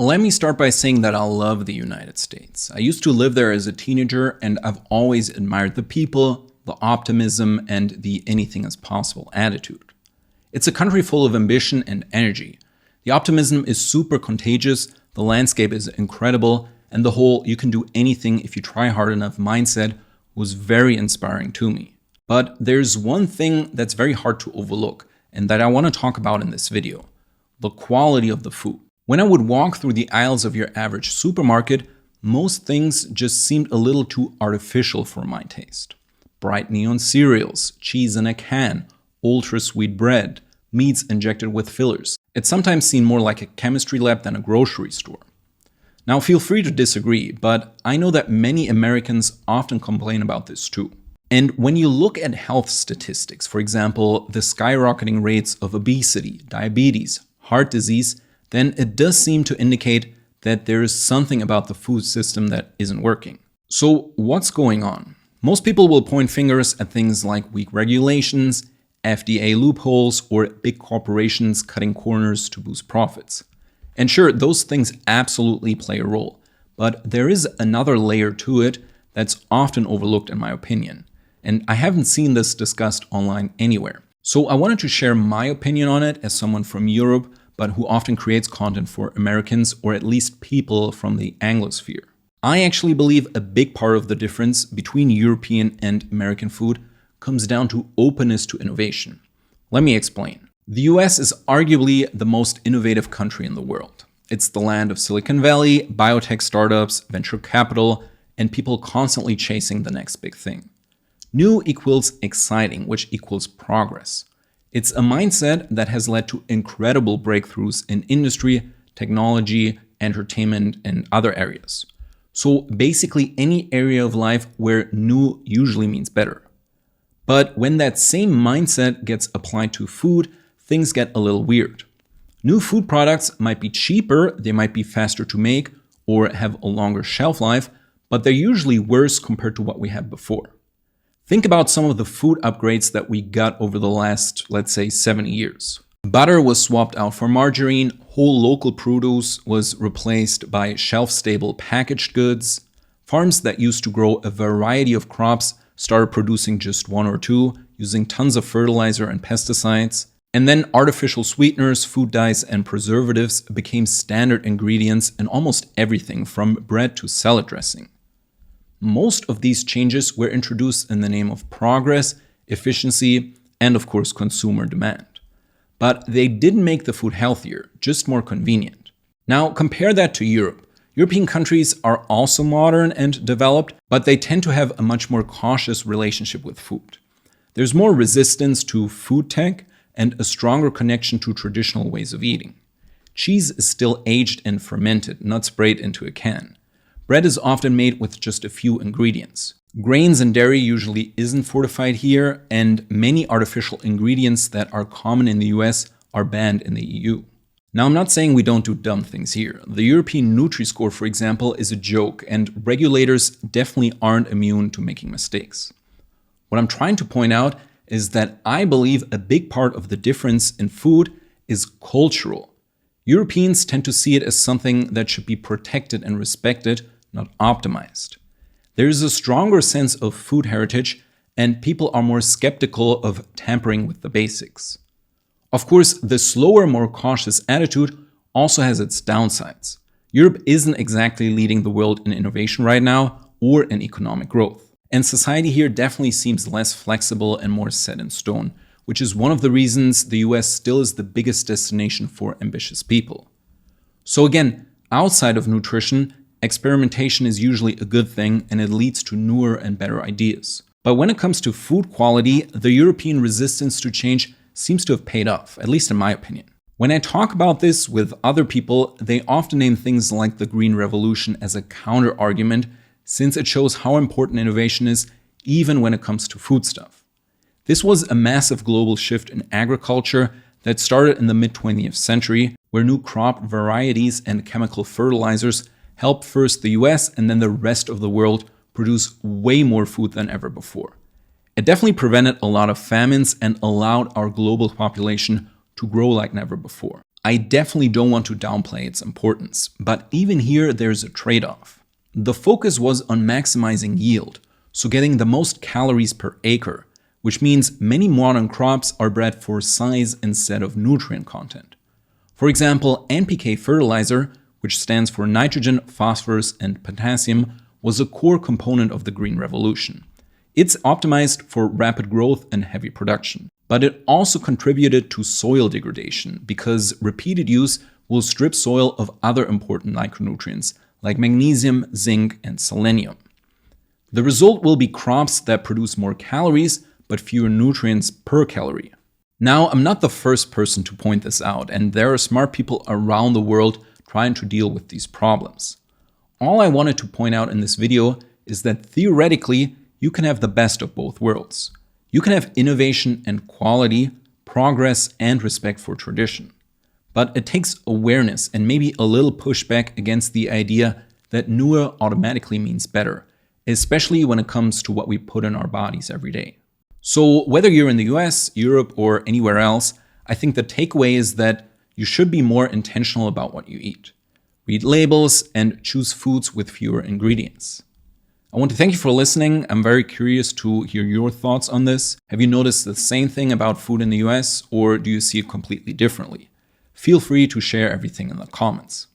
Let me start by saying that I love the United States. I used to live there as a teenager, and I've always admired the people, the optimism, and the anything is possible attitude. It's a country full of ambition and energy. The optimism is super contagious, the landscape is incredible, and the whole you can do anything if you try hard enough mindset was very inspiring to me. But there's one thing that's very hard to overlook, and that I want to talk about in this video: the quality of the food. When I would walk through the aisles of your average supermarket, most things just seemed a little too artificial for my taste. Bright neon cereals, cheese in a can, ultra-sweet bread, meats injected with fillers. It sometimes seemed more like a chemistry lab than a grocery store. Now feel free to disagree, but I know that many Americans often complain about this too. And when you look at health statistics, for example, the skyrocketing rates of obesity, diabetes, heart disease, then it does seem to indicate that there is something about the food system that isn't working. So what's going on? Most people will point fingers at things like weak regulations, FDA loopholes, or big corporations cutting corners to boost profits. And sure, those things absolutely play a role, but there is another layer to it that's often overlooked in my opinion. And I haven't seen this discussed online anywhere. So I wanted to share my opinion on it as someone from Europe, but who often creates content for Americans, or at least people from the Anglosphere. I actually believe a big part of the difference between European and American food comes down to openness to innovation. Let me explain. The US is arguably the most innovative country in the world. It's the land of Silicon Valley, biotech startups, venture capital, and people constantly chasing the next big thing. New equals exciting, which equals progress. It's a mindset that has led to incredible breakthroughs in industry, technology, entertainment, and other areas. So basically any area of life where new usually means better. But when that same mindset gets applied to food, things get a little weird. New food products might be cheaper, they might be faster to make, or have a longer shelf life, but they're usually worse compared to what we had before. Think about some of the food upgrades that we got over the last, let's say, 70 years. Butter was swapped out for margarine, whole local produce was replaced by shelf-stable packaged goods, farms that used to grow a variety of crops started producing just one or two, using tons of fertilizer and pesticides, and then artificial sweeteners, food dyes, and preservatives became standard ingredients in almost everything from bread to salad dressing. Most of these changes were introduced in the name of progress, efficiency, and of course consumer demand. But they didn't make the food healthier, just more convenient. Now compare that to Europe. European countries are also modern and developed, but they tend to have a much more cautious relationship with food. There's more resistance to food tech and a stronger connection to traditional ways of eating. Cheese is still aged and fermented, not sprayed into a can. Bread is often made with just a few ingredients. Grains and dairy usually isn't fortified here, and many artificial ingredients that are common in the US are banned in the EU. Now, I'm not saying we don't do dumb things here. The European Nutri-Score, for example, is a joke, and regulators definitely aren't immune to making mistakes. What I'm trying to point out is that I believe a big part of the difference in food is cultural. Europeans tend to see it as something that should be protected and respected, not optimized. There is a stronger sense of food heritage, and people are more skeptical of tampering with the basics. Of course, the slower, more cautious attitude also has its downsides. Europe isn't exactly leading the world in innovation right now or in economic growth. And society here definitely seems less flexible and more set in stone, which is one of the reasons the US still is the biggest destination for ambitious people. So again, outside of nutrition, experimentation is usually a good thing, and it leads to newer and better ideas. But when it comes to food quality, the European resistance to change seems to have paid off, at least in my opinion. When I talk about this with other people, they often name things like the Green Revolution as a counter-argument, since it shows how important innovation is, even when it comes to food stuff. This was a massive global shift in agriculture that started in the mid-20th century, where new crop varieties and chemical fertilizers helped first the US and then the rest of the world produce way more food than ever before. It definitely prevented a lot of famines and allowed our global population to grow like never before. I definitely don't want to downplay its importance, but even here there's a trade-off. The focus was on maximizing yield, so getting the most calories per acre, which means many modern crops are bred for size instead of nutrient content. For example, NPK fertilizer, which stands for nitrogen, phosphorus, and potassium, was a core component of the Green Revolution. It's optimized for rapid growth and heavy production. But it also contributed to soil degradation because repeated use will strip soil of other important micronutrients like magnesium, zinc, and selenium. The result will be crops that produce more calories but fewer nutrients per calorie. Now, I'm not the first person to point this out, and there are smart people around the world trying to deal with these problems. All I wanted to point out in this video is that theoretically, you can have the best of both worlds. You can have innovation and quality, progress and respect for tradition. But it takes awareness and maybe a little pushback against the idea that newer automatically means better, especially when it comes to what we put in our bodies every day. So whether you're in the US, Europe, or anywhere else, I think the takeaway is that you should be more intentional about what you eat. Read labels and choose foods with fewer ingredients. I want to thank you for listening. I'm very curious to hear your thoughts on this. Have you noticed the same thing about food in the US, or do you see it completely differently? Feel free to share everything in the comments.